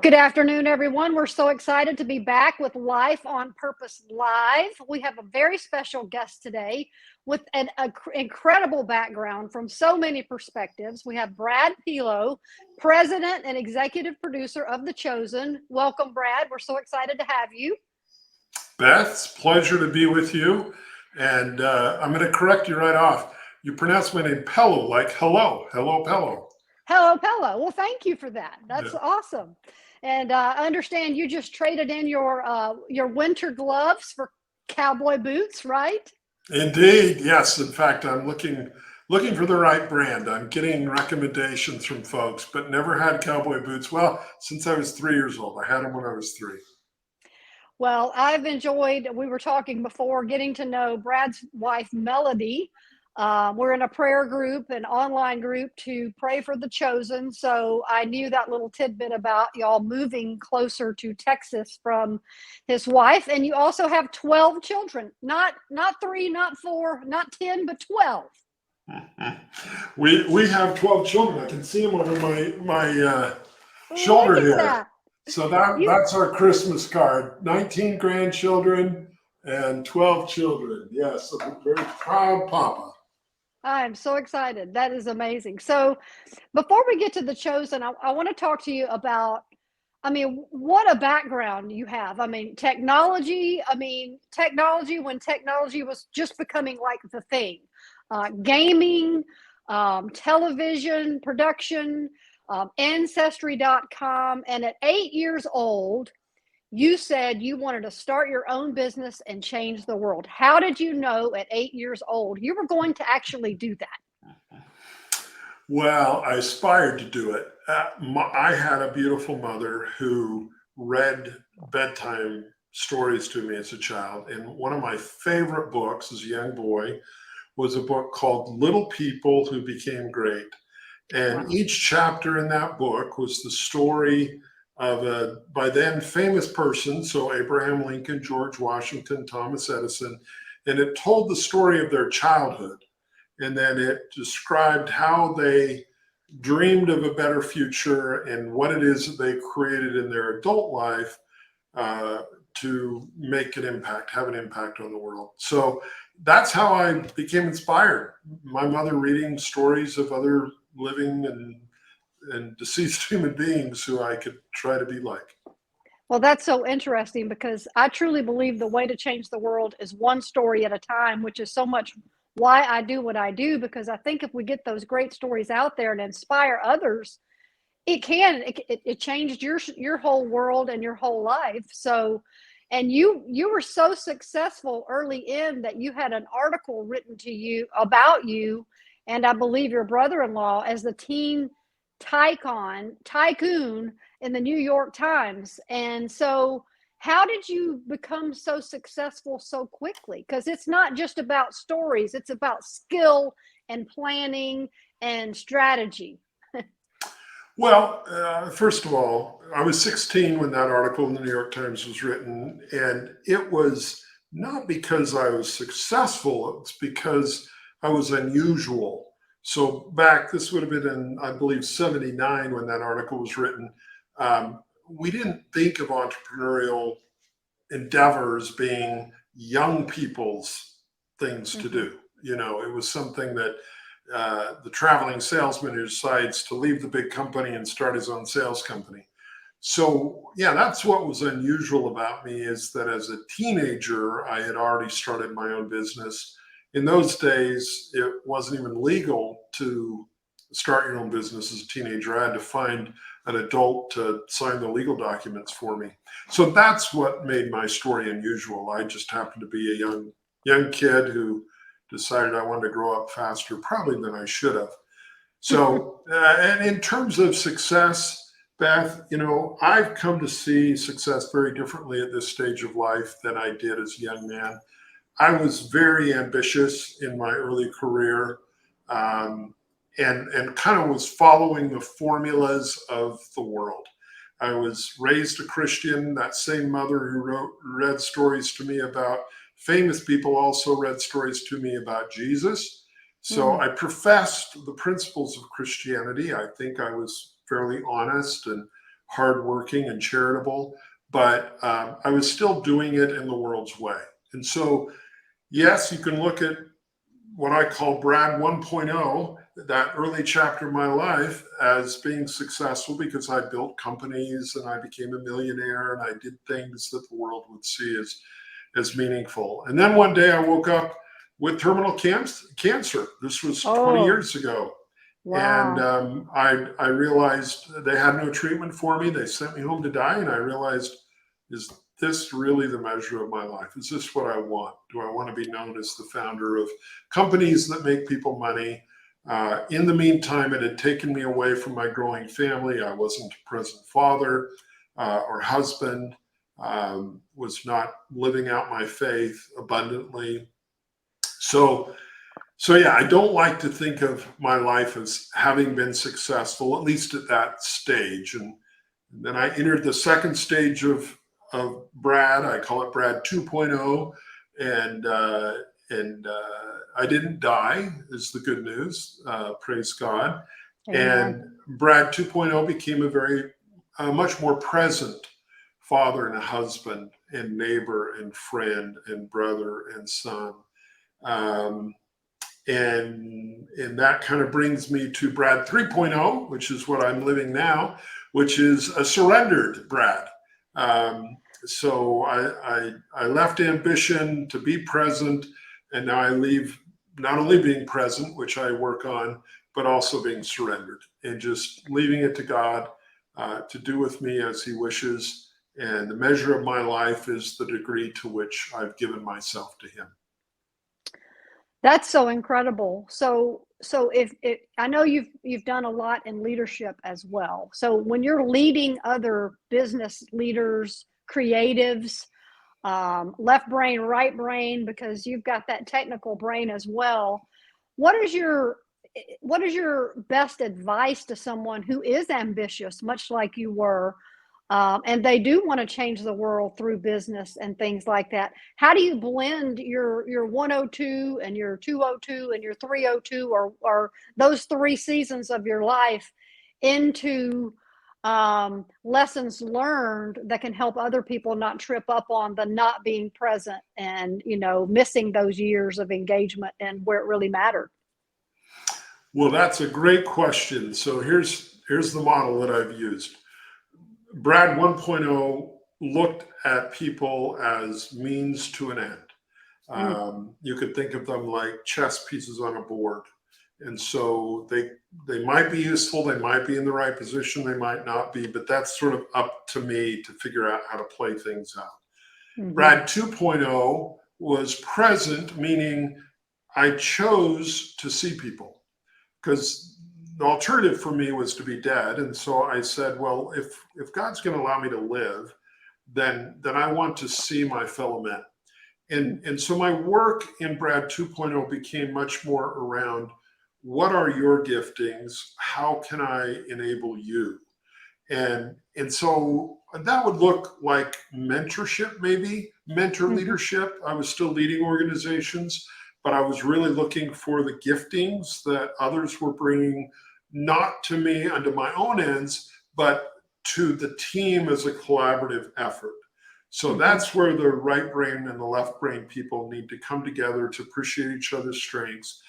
Good afternoon, everyone. We're so excited to be back with Life on Purpose Live. We have a very special guest today with an incredible background from so many perspectives. We have Brad Pelo, president and executive producer of The Chosen. Welcome, Brad. We're so excited to have you. Beth, it's a pleasure to be with you. And I'm going to correct you right off. You pronounce my name Pelo, like hello. Hello, Pelo. Hello, Pelo. Well, thank you for that. That's Yeah. awesome. And I understand you just traded in your winter gloves for cowboy boots, right? Indeed, yes. In fact, I'm looking for the right brand. I'm getting recommendations from folks, but never had cowboy boots. Well, since I was 3 years old. I had them when I was 3. Well, I've enjoyed, we were talking before, getting to know Brad's wife, Melody. We're in a prayer group, an online group to pray for The Chosen. So I knew that little tidbit about y'all moving closer to Texas from his wife. And you also have 12 children, not 3, not 4, not 10, but 12. We have 12 children. I can see them over my shoulder Look at here. that. So that's our Christmas card. 19 grandchildren and 12 children. Yes, I'm a very proud papa. I'm so excited. That is amazing. So before we get to The Chosen, I want to talk to you about, what a background you have. Technology when technology was just becoming like the thing. Gaming, television production, ancestry.com. And at 8 years old, you said you wanted to start your own business and change the world. How did you know at 8 years old you were going to actually do that? Well, I aspired to do it. I had a beautiful mother who read bedtime stories to me as a child. And one of my favorite books as a young boy was a book called Little People Who Became Great. And Wow. each chapter in that book was the story of a by then famous person, so Abraham Lincoln, George Washington, Thomas Edison, and it told the story of their childhood. And then it described how they dreamed of a better future and what it is that they created in their adult life to make an impact, have an impact on the world. So that's how I became inspired. My mother reading stories of other living and deceased human beings who I could try to be like. Well, that's so interesting because I truly believe the way to change the world is one story at a time, which is so much why I do what I do, because I think if we get those great stories out there and inspire others, it changed your whole world and your whole life. So, and you were so successful early in that you had an article written to you about you, and I believe your brother-in-law as the teen tycoon in the New York Times. And so how did you become so successful so quickly? Because it's not just about stories, it's about skill and planning and strategy. Well, first of all, I was 16 when that article in the New York Times was written, and it was not because I was successful, it's because I was unusual. So this would have been in, I believe, 79 when that article was written. We didn't think of entrepreneurial endeavors being young people's things to do. You know, it was something that the traveling salesman who decides to leave the big company and start his own sales company. So yeah, that's what was unusual about me, is that as a teenager, I had already started my own business. In those days, it wasn't even legal to start your own business as a teenager. I had to find an adult to sign the legal documents for me. So that's what made my story unusual. I just happened to be a young kid who decided I wanted to grow up faster, probably than I should have. So, and in terms of success, Beth, you know, I've come to see success very differently at this stage of life than I did as a young man. I was very ambitious in my early career, and kind of was following the formulas of the world. I was raised a Christian. That same mother who read stories to me about famous people also read stories to me about Jesus. So I professed the principles of Christianity. I think I was fairly honest and hardworking and charitable, but I was still doing it in the world's way. And so, yes, you can look at what I call Brad 1.0, that early chapter of my life, as being successful because I built companies and I became a millionaire and I did things that the world would see as meaningful. And then one day I woke up with terminal cancer. This was 20 years ago. Wow. And I realized they had no treatment for me. They sent me home to die. And I realized, is this really the measure of my life? Is this what I want? Do I want to be known as the founder of companies that make people money? In the meantime, it had taken me away from my growing family. I wasn't a present father or husband, was not living out my faith abundantly. So yeah, I don't like to think of my life as having been successful, at least at that stage. And then I entered the second stage of Brad. I call it Brad 2.0, and I didn't die, is the good news. Praise God. Amen. And Brad 2.0 became a very much more present father and a husband and neighbor and friend and brother and son. And that kind of brings me to Brad 3.0, which is what I'm living now, which is a surrendered Brad. So I left ambition to be present, and now I leave not only being present, which I work on, but also being surrendered and just leaving it to God to do with me as He wishes. And the measure of my life is the degree to which I've given myself to Him. That's so incredible. So if I know you've done a lot in leadership as well. So when you're leading other business leaders, creatives, left brain, right brain, because you've got that technical brain as well, what is your best advice to someone who is ambitious, much like you were, and they do want to change the world through business and things like that? How do you blend your 102 and your 202 and your 302, or those 3 seasons of your life into lessons learned that can help other people not trip up on the not being present and, missing those years of engagement and where it really mattered? Well, that's a great question. So here's the model that I've used. Brad 1.0 looked at people as means to an end. You could think of them like chess pieces on a board. And so they might be useful, they might be in the right position, they might not be, but that's sort of up to me to figure out how to play things out. Mm-hmm. Brad 2.0 was present, meaning I chose to see people, because the alternative for me was to be dead. And so I said, well, if God's going to allow me to live, then I want to see my fellow men. And so my work in Brad 2.0 became much more around, what are your giftings? How can I enable you? And so that would look like mentorship, maybe mentor leadership. I was still leading organizations, but I was really looking for the giftings that others were bringing, not to me under my own ends, but to the team as a collaborative effort. So that's where the right brain and the left brain people need to come together to appreciate each other's strengths.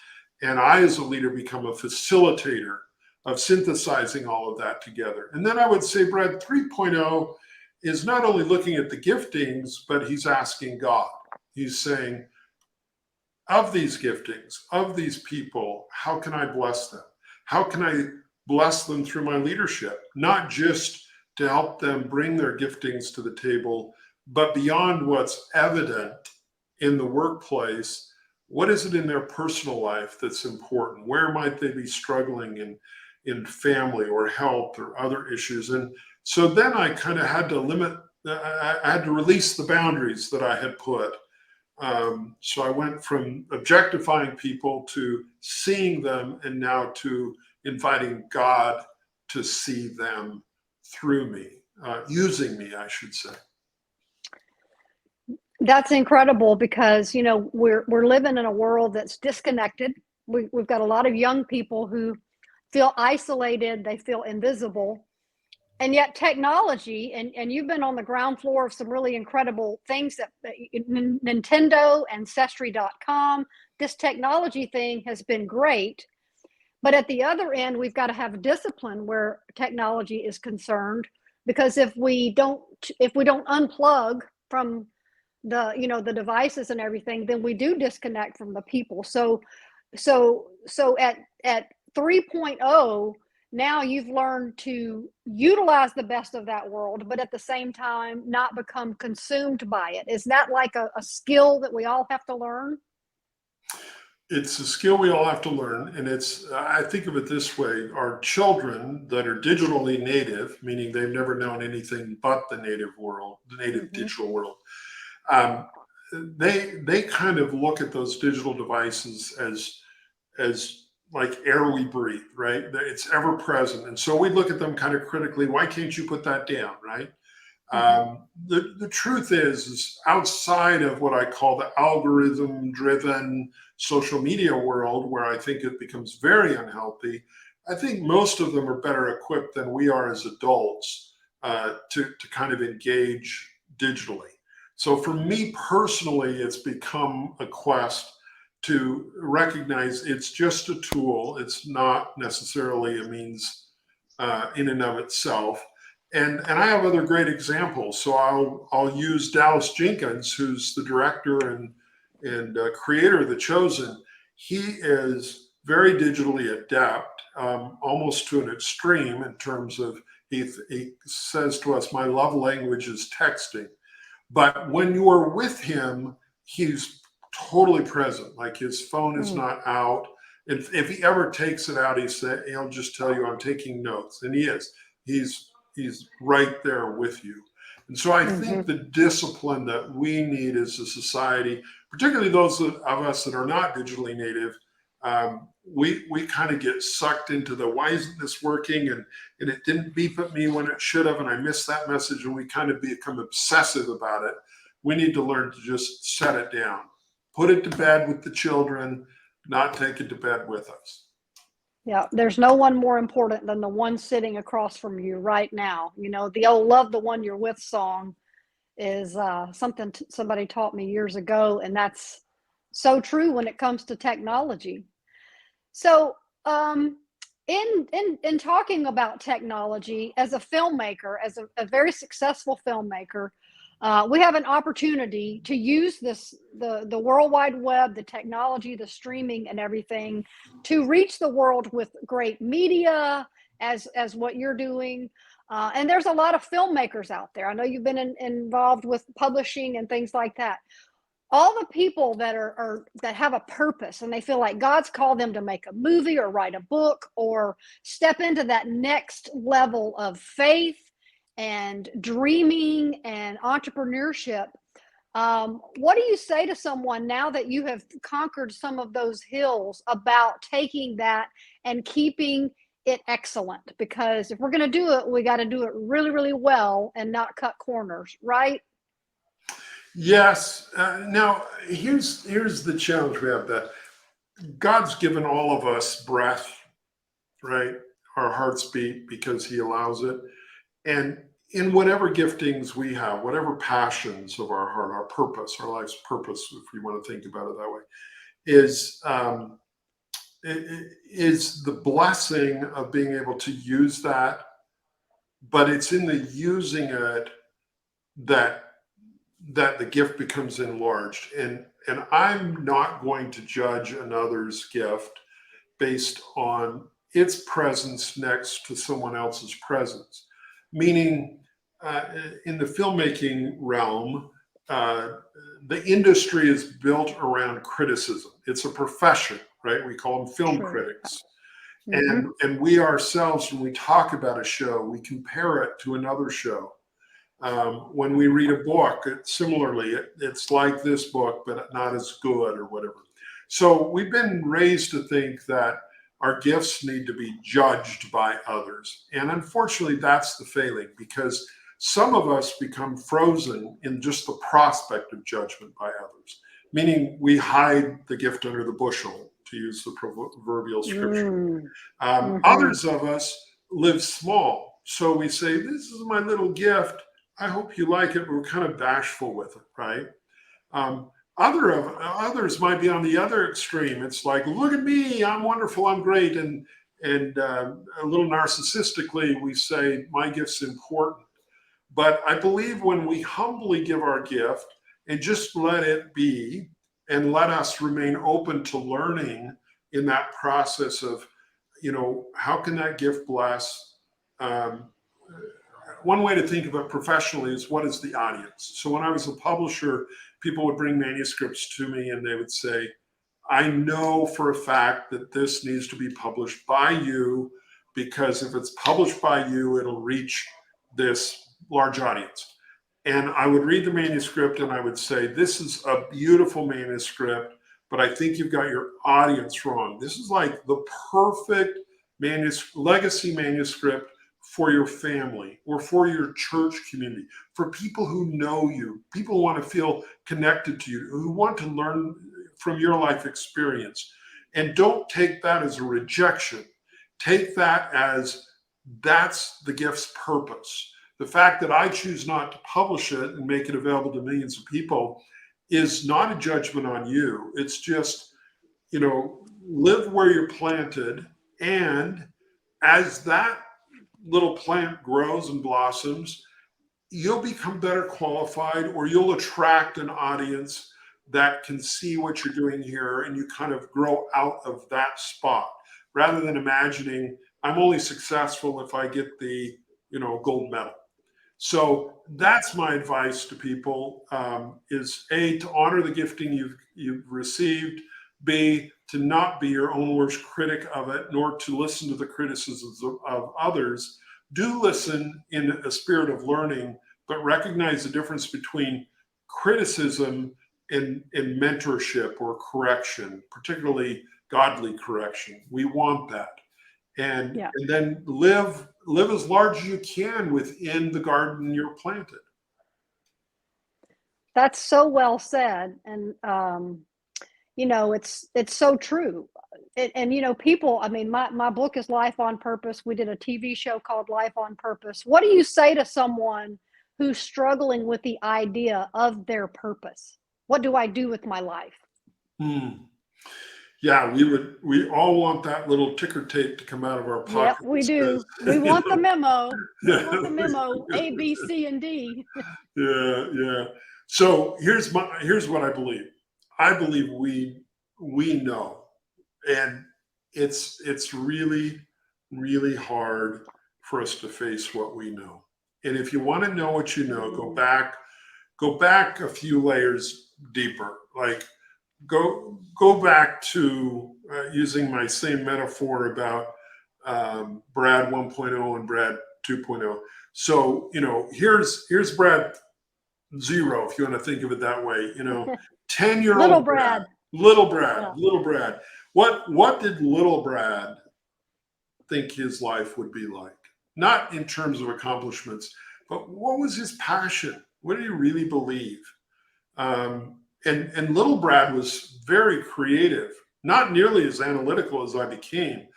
And I, as a leader, become a facilitator of synthesizing all of that together. And then I would say Brad 3.0 is not only looking at the giftings, but he's asking God. He's saying, of these giftings, of these people, how can I bless them? How can I bless them through my leadership? Not just to help them bring their giftings to the table, but beyond what's evident in the workplace, what is it in their personal life that's important? Where might they be struggling in family or health or other issues? And so then I kind of had to I had to release the boundaries that I had put. So I went from objectifying people to seeing them, and now to inviting God to see them through me, using me, I should say. That's incredible, because we're living in a world that's disconnected. We've got a lot of young people who feel isolated, they feel invisible, and yet technology, and you've been on the ground floor of some really incredible things that Nintendo, Ancestry.com, this technology thing has been great. But at the other end, we've got to have discipline where technology is concerned, because if we don't unplug from the devices and everything, then we do disconnect from the people. So at 3.0, now you've learned to utilize the best of that world, but at the same time not become consumed by it. Is that like a skill that we all have to learn? It's a skill we all have to learn. And I think of it this way: our children that are digitally native, meaning they've never known anything but the native world, the native Mm-hmm. digital world, um, they kind of look at those digital devices as like air we breathe, right? It's ever present. And so we look at them kind of critically. Why can't you put that down, right? Mm-hmm. The truth is outside of what I call the algorithm driven social media world, where I think it becomes very unhealthy, I think most of them are better equipped than we are as adults to kind of engage digitally. So for me personally, it's become a quest to recognize it's just a tool. It's not necessarily a means in and of itself. And I have other great examples. So I'll use Dallas Jenkins, who's the director and creator of The Chosen. He is very digitally adept, almost to an extreme in terms of he says to us, "My love language is texting." But when you are with him, he's totally present. Like his phone is Mm. not out. If he ever takes it out, he'll just tell you, "I'm taking notes," and he is. He's right there with you. And so I Mm-hmm. think the discipline that we need as a society, particularly those of us that are not digitally native, we kind of get sucked into the why isn't this working, and it didn't beep at me when it should have, and I missed that message, and we kind of become obsessive about it. We need to learn to just set it down, put it to bed with the children, not take it to bed with us. Yeah, there's no one more important than the one sitting across from you right now. The old "Love the One You're With" song is something somebody taught me years ago, and that's so true when it comes to technology. So, in talking about technology, as a filmmaker, as a very successful filmmaker, we have an opportunity to use the World Wide Web, the technology, the streaming, and everything, to reach the world with great media, as what you're doing. And there's a lot of filmmakers out there. I know you've been involved with publishing and things like that. All the people that have a purpose and they feel like God's called them to make a movie or write a book or step into that next level of faith and dreaming and entrepreneurship. What do you say to someone now that you have conquered some of those hills about taking that and keeping it excellent? Because if we're going to do it, we got to do it really, really well and not cut corners, right? Yes. Now, here's the challenge we have: that God's given all of us breath, right? Our hearts beat because He allows it, and in whatever giftings we have, whatever passions of our heart, our purpose, our life's purpose, if we want to think about it that way, is is the blessing of being able to use that. But it's in the using it that the gift becomes enlarged, and I'm not going to judge another's gift based on its presence next to someone else's presence. Meaning, uh, in the filmmaking realm, uh, the industry is built around criticism. It's a profession, right? We call them film True. critics. Mm-hmm. And we ourselves, when we talk about a show, we compare it to another show. When we read a book, similarly, it's like this book, but not as good or whatever. So we've been raised to think that our gifts need to be judged by others. And unfortunately, that's the failing, because some of us become frozen in just the prospect of judgment by others, meaning we hide the gift under the bushel, to use the proverbial scripture. Mm. Mm-hmm. Others of us live small. so we say, this is my little gift. I hope you like it. We're kind of bashful with it, right? Um, others might be on the other extreme. It's like, look at me, I'm wonderful, I'm great, and a little narcissistically, we say my gift's important. But I believe when we humbly give our gift and just let it be, and let us remain open to learning in that process of, how can that gift bless? Um, One way to think of it professionally is, what is the audience? So when I was a publisher, people would bring manuscripts to me and they would say, I know for a fact that this needs to be published by you, because if it's published by you, it'll reach this large audience. And I would read the manuscript and I would say, this is a beautiful manuscript, but I think you've got your audience wrong. This is like the perfect legacy manuscript for your family or for your church community, for people who know you, people who want to feel connected to you, who want to learn from your life experience. And don't take that as a rejection. Take that as, that's the gift's purpose. The fact that I choose not to publish it and make it available to millions of people is not a judgment on you. It's just, live where you're planted. And as that little plant grows and blossoms, you'll become better qualified, or you'll attract an audience that can see what you're doing here, and you kind of grow out of that spot, rather than imagining I'm only successful if I get the gold medal. So that's my advice to people: is A, to honor the gifting you've received; B, to not be your own worst critic of it, nor to listen to the criticisms of others. Do listen in a spirit of learning, but recognize the difference between criticism and mentorship or correction, particularly godly correction. We want that. And, Yeah. and then live as large as you can within the garden you're planted. That's so well said. And, it's so true. And people, I mean, my book is Life on Purpose. We did a TV show called Life on Purpose. What do you say to someone who's struggling with the idea of their purpose? What do I do with my life? Yeah, we all want that little ticker tape to come out of our Yep, pocket we that do. says, We want the memo. We want the yeah, memo, A, B, C, and D. yeah. So here's what I believe. I believe we know, and it's really, really hard for us to face what we know. And if you want to know what you know, go back a few layers deeper. Like, go back to using my same metaphor about Brad 1.0 and Brad 2.0. So here's Brad 0, if you want to think of it that way. 10-year-old Little Brad. little Brad, Yeah. little Brad. What did little Brad think his life would be like? Not in terms of accomplishments, but what was his passion? What did he really believe? And little Brad was very creative, not nearly as analytical as I became.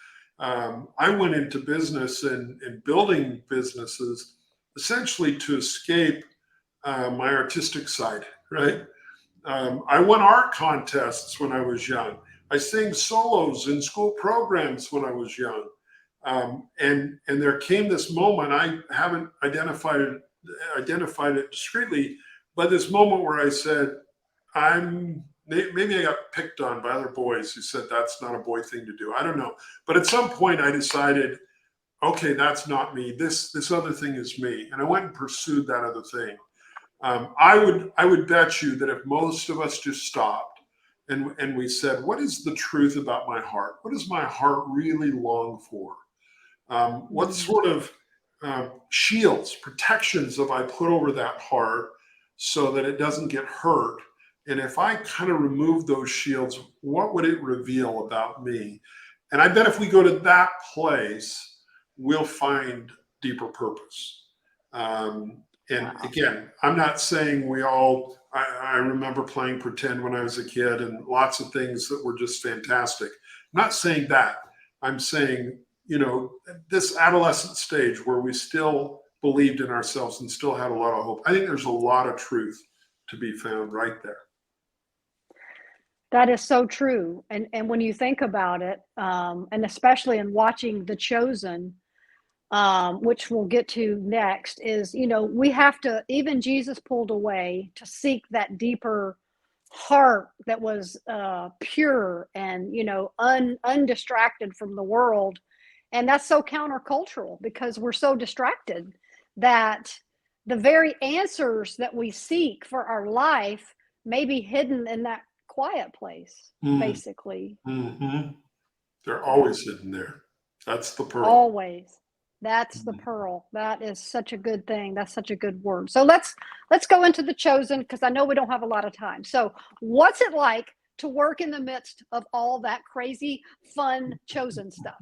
I went into business and building businesses essentially to escape my artistic side, right? I won art contests when I was young. I sang solos in school programs when I was young. And there came this moment, I haven't identified it discreetly, but this moment where I said, maybe I got picked on by other boys who said that's not a boy thing to do. I don't know. But at some point I decided, okay, that's not me. This other thing is me. And I went and pursued that other thing. I would bet you that if most of us just stopped and we said, what is the truth about my heart? What does my heart really long for? What sort of shields, protections have I put over that heart so that it doesn't get hurt? And if I kind of remove those shields, what would it reveal about me? And I bet if we go to that place, we'll find deeper purpose. And again, I'm not saying I remember playing pretend when I was a kid and lots of things that were just fantastic. I'm not saying that. I'm saying this adolescent stage where we still believed in ourselves and still had a lot of hope. I think there's a lot of truth to be found right there. That is so true. And when you think about it, and especially in watching The Chosen, which we'll get to next, is, we have to, even Jesus pulled away to seek that deeper heart that was pure and, undistracted from the world. And that's so countercultural because we're so distracted that the very answers that we seek for our life may be hidden in that quiet place, basically. Mm-hmm. They're always hidden there. That's the pearl. Always. That's the pearl. That is such a good thing. That's such a good word. So let's go into The Chosen, because I know we don't have a lot of time. So what's it like to work in the midst of all that crazy, fun Chosen stuff?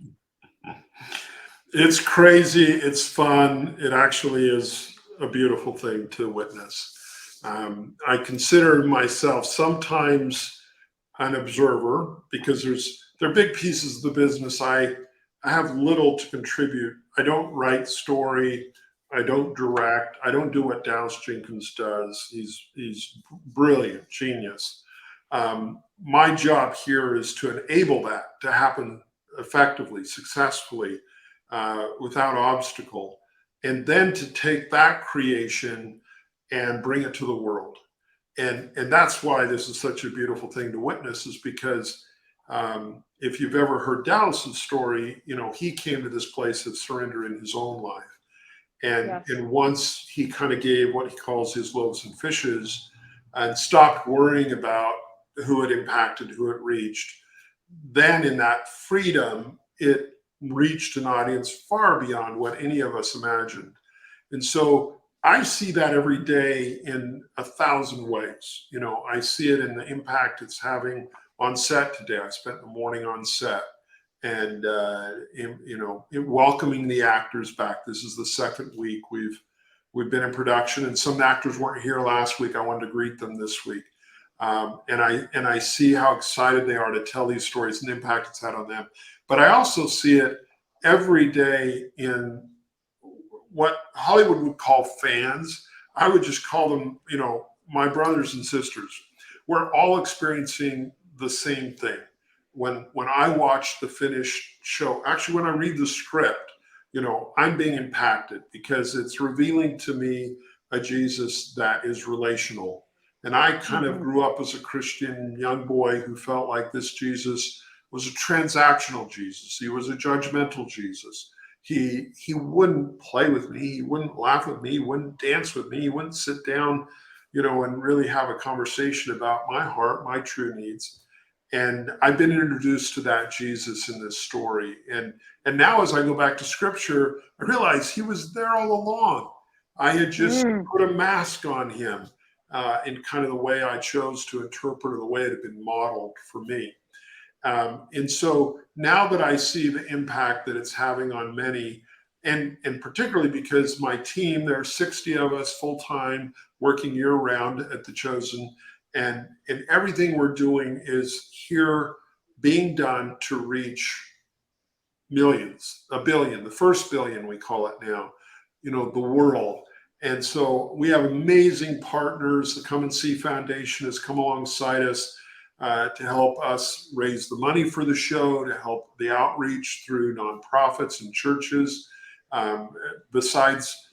It's crazy. It's fun. It actually is a beautiful thing to witness. I consider myself sometimes an observer because they're big pieces of the business. I have little to contribute. I don't write story. I don't direct. I don't do what Dallas Jenkins does. He's brilliant, genius. My job here is to enable that to happen effectively, successfully, without obstacle, and then to take that creation and bring it to the world. And that's why this is such a beautiful thing to witness, is because if you've ever heard Dallas's story, he came to this place of surrender in his own life. And, Yes. and once he kind of gave what he calls his loaves and fishes and stopped worrying about who it impacted, who it reached, then in that freedom, it reached an audience far beyond what any of us imagined. And so I see that every day in 1,000 ways. I see it in the impact it's having on set today. I spent the morning on set and, welcoming the actors back. This is the second week we've been in production, and some actors weren't here last week. I wanted to greet them this week. And I see how excited they are to tell these stories and the impact it's had on them. But I also see it every day in what Hollywood would call fans. I would just call them, my brothers and sisters. We're all experiencing the same thing. When I watch the finished show, actually, when I read the script, I'm being impacted because it's revealing to me a Jesus that is relational. And I kind of grew up as a Christian young boy who felt like this Jesus was a transactional Jesus. He was a judgmental Jesus. He wouldn't play with me. He wouldn't laugh with me. He wouldn't dance with me. He wouldn't sit down, and really have a conversation about my heart, my true needs. And I've been introduced to that Jesus in this story. And now as I go back to scripture, I realize he was there all along. I had just put a mask on him in kind of the way I chose to interpret, or the way it had been modeled for me. And so now that I see the impact that it's having on many, and particularly because my team, there are 60 of us full-time working year-round at The Chosen, and everything we're doing is here being done to reach millions, a billion, the first billion we call it now, the world. And so we have amazing partners. The Come and See Foundation has come alongside us to help us raise the money for the show, to help the outreach through nonprofits and churches. Besides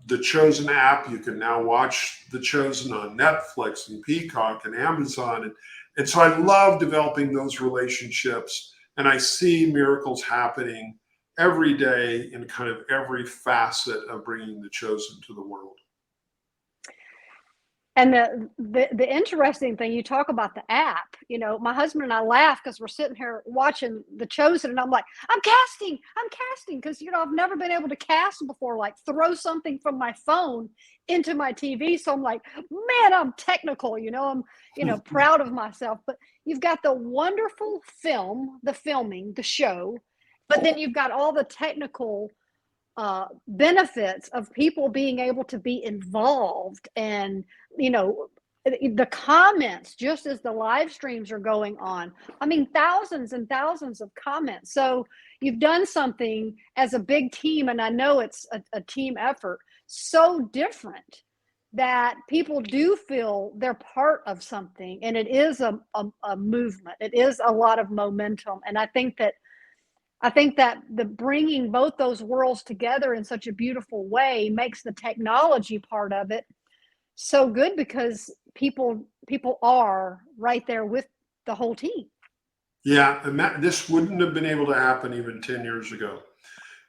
the Chosen app, you can now watch The Chosen on Netflix and Peacock and Amazon. And so I love developing those relationships, and I see miracles happening every day in kind of every facet of bringing The Chosen to the world. And the interesting thing, you talk about the app, my husband and I laugh because we're sitting here watching The Chosen, and I'm like, I'm casting, because, I've never been able to cast before, like throw something from my phone into my TV. So I'm like, man, I'm technical, I'm, proud of myself. But you've got the wonderful film, the filming, the show, but then you've got all the technical benefits of people being able to be involved and the comments, just as the live streams are going on, I mean, thousands and thousands of comments. So you've done something as a big team, and I know it's a team effort, so different that people do feel they're part of something, and it is a movement. It is a lot of momentum, and I think that the bringing both those worlds together in such a beautiful way makes the technology part of it so good, because people are right there with the whole team. Yeah, and this wouldn't have been able to happen even 10 years ago.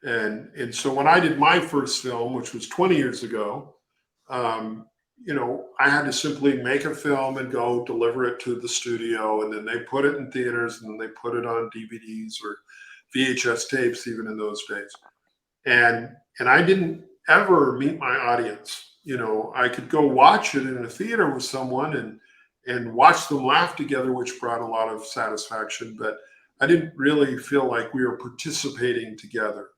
And so when I did my first film, which was 20 years ago, I had to simply make a film and go deliver it to the studio, and then they put it in theaters, and then they put it on DVDs or VHS tapes, even in those days. And I didn't ever meet my audience. I could go watch it in a theater with someone and watch them laugh together, which brought a lot of satisfaction, but I didn't really feel like we were participating together.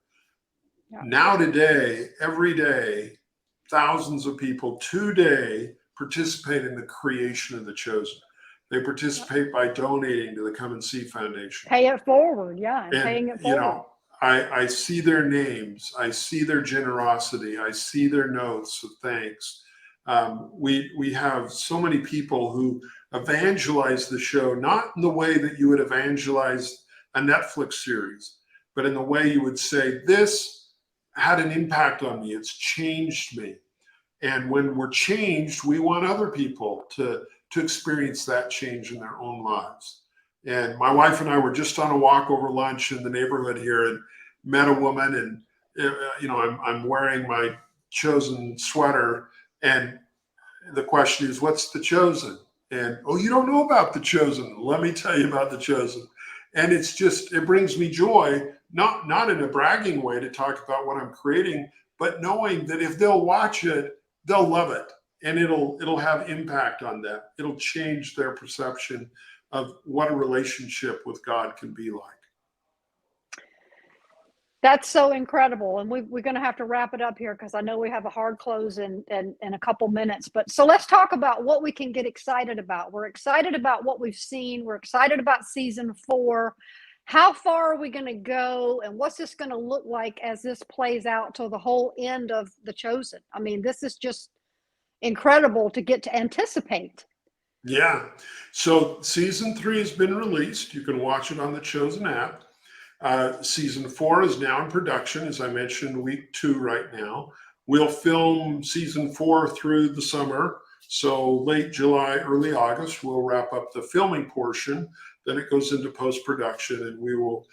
Yeah. Now today, every day, thousands of people today participate in the creation of The Chosen. They participate by donating to the Come and See Foundation. Pay it forward, yeah, and And, paying it forward. I see their names. I see their generosity. I see their notes of thanks. We have so many people who evangelize the show, not in the way that you would evangelize a Netflix series, but in the way you would say, this had an impact on me. It's changed me. And when we're changed, we want other people to experience that change in their own lives. And my wife and I were just on a walk over lunch in the neighborhood here and met a woman, and I'm wearing my Chosen sweater, and the question is, what's The Chosen? And, oh, you don't know about The Chosen. Let me tell you about The Chosen. And it brings me joy, not in a bragging way to talk about what I'm creating, but knowing that if they'll watch it, they'll love it, and it'll have impact on them. It'll change their perception of what a relationship with God can be like. That's so incredible. And we're going to have to wrap it up here, because I know we have a hard close in a couple minutes. But so let's talk about what we can get excited about. We're excited about what we've seen. We're excited about season 4. How far are we going to go? And what's this going to look like as this plays out till the whole end of The Chosen? I mean, this is just incredible to get to anticipate. Yeah. So season 3 has been released. You can watch it on the Chosen app. Season 4 is now in production, as I mentioned, week 2 right now. We'll film season 4 through the summer. So late July, early August, we'll wrap up the filming portion. Then it goes into post-production, and we'll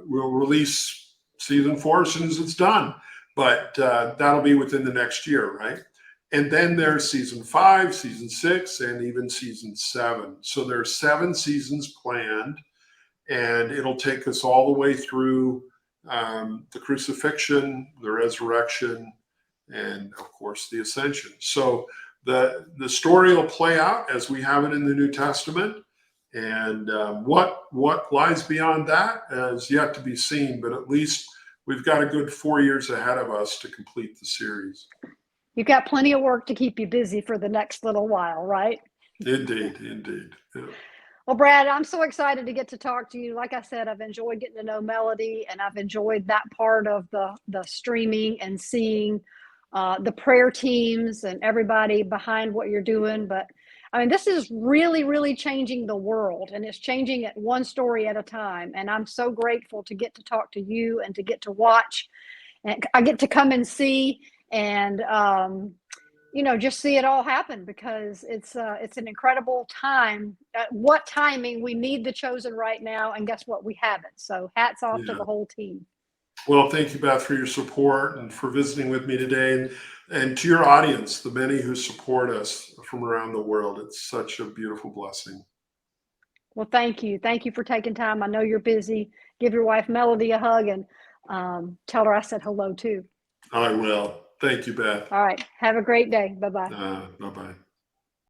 release season 4 as soon as it's done. But that'll be within the next year, right? And then there's season 5, season 6, and even season 7. So there are 7 seasons planned, and it'll take us all the way through the crucifixion, the resurrection, and of course the ascension. So the story will play out as we have it in the New Testament, and what lies beyond that is yet to be seen. But at least we've got a good 4 years ahead of us to complete the series. You've got plenty of work to keep you busy for the next little while, right? Indeed. Yeah. Well, Brad, I'm so excited to get to talk to you. Like I said, I've enjoyed getting to know Melody, and I've enjoyed that part of the streaming and seeing the prayer teams and everybody behind what you're doing. But I mean, this is really, really changing the world, and it's changing it one story at a time. And I'm so grateful to get to talk to you and to get to watch, and I get to come and see and just see it all happen, because it's an incredible time. What timing! We need The Chosen right now, and guess what? We have it. So hats off to the whole team. Well, thank you, Beth, for your support and for visiting with me today, and to your audience, the many who support us from around the world. It's such a beautiful blessing. Well, thank you. Thank you for taking time. I know you're busy. Give your wife Melody a hug, and tell her I said hello too. I will. Thank you, Beth. All right. Have a great day. Bye-bye. Bye-bye.